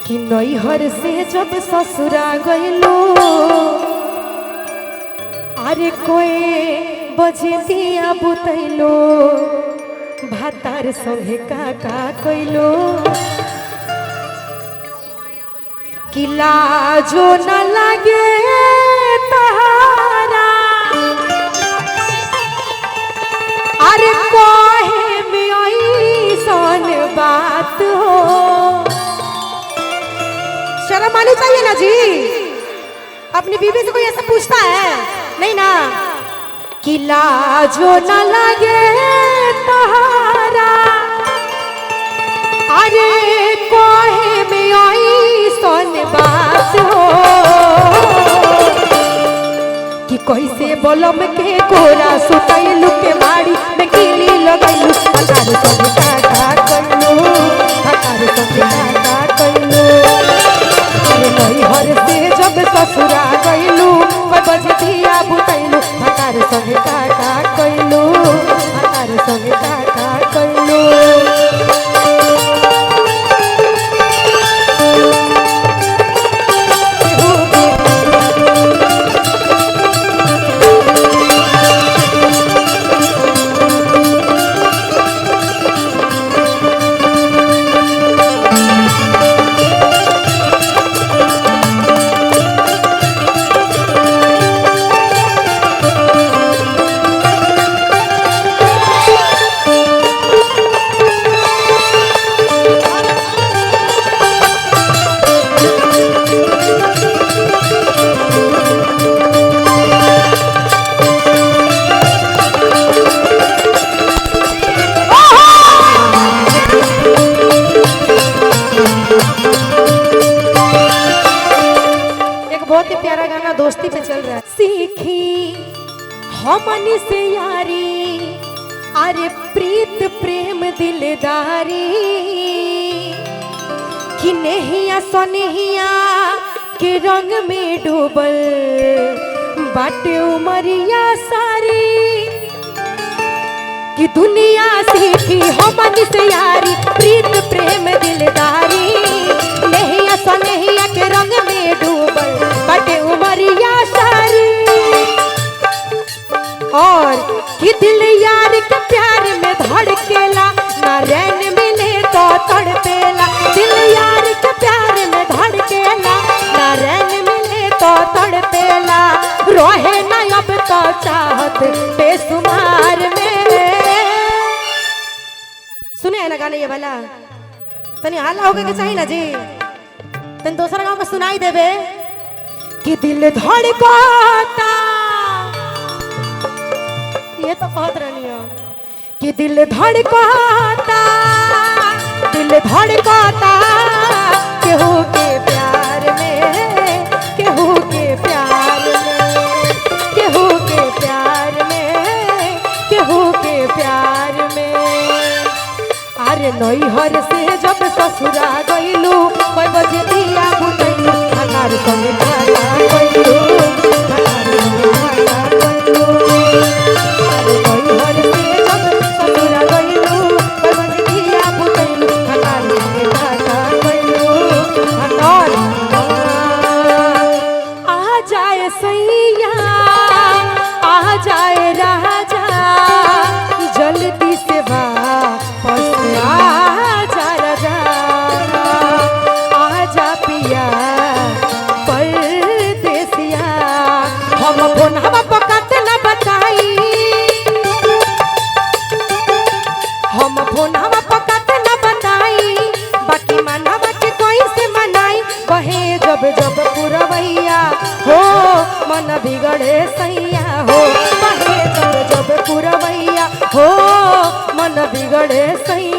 कि नैहर से जब ससुरा गइलो अरे कोई बजे दिया बुतैलो भातार संगे का कइलो कि लाजो न लगे तहारा अरे कहे में ऐसन बात हो। शर्म आनी चाहिए ना जी, अपनी बीवी से कोई ऐसा पूछता है नहीं ना कि लाजो न लगे तहारा अरे कोहे में ऐसन बात हो कि कैसे बोलम के कोरा सुतैलू के माड़ी में कीली लगैलू हकार संगे का कइलू हकार संगे का कइलू अरे नैहर से जब ससुरा गइलू कोई बजतिया बुतैलू हकार संगे का कइलू हकार संगे का कइलू। बहुत ही प्यारा गाना दोस्ती पे चल रहा है। सीखी हमनी से यारी अरे प्रीत प्रेम दिलदारी कि नहिया सोनिया के रंग में डूबल बाटे उमरिया सारी कि दुनिया सीखी हमनी से यारी प्रीत प्रेम दिलदारी नहिया सोनिया के रंग में डूबल बाटे उमरिया सारी और कि दिल यार के प्यार में धड़केला ना रैन मिले तो तड़पेला दिल यार के प्यार में धड़केला ना रैन मिले तो तड़पेला रोहे ना अब तो चाहत बेसुमार में। सुने है ना गाने ये वाला तनी हाला होके के चाहिए ना जी तन दूसरा गाँव में सुनाई देवे कि दिल धड़कता ये तो बहुत रानी है कि दिल धड़कता केहू के प्यार में केहू के प्यार में केहू के प्यार में केहू के प्यार में अरे नैहर से जब ससुरा गइलू कोई बजे दिया बुतैलू हकार संगे का कइलू हकार संगे का कइलू नैहर से जब ससुरा गइलू कोई बजे दिया बुतैलू हकार संगे का कइलू हकार आ जाए सैया आ जाए राजा जल्दी से वापस आजा राजा आजा पिया परदेसिया हम फोनवा पकत न बताई हम फोनवा पकत न बताई बाकी मनवा के कोई से मनाई बहे जब जब पुरवैया हो मन बिगड़े सैया हो बहे जब जब पुरवैया हो मन बिगड़े सैया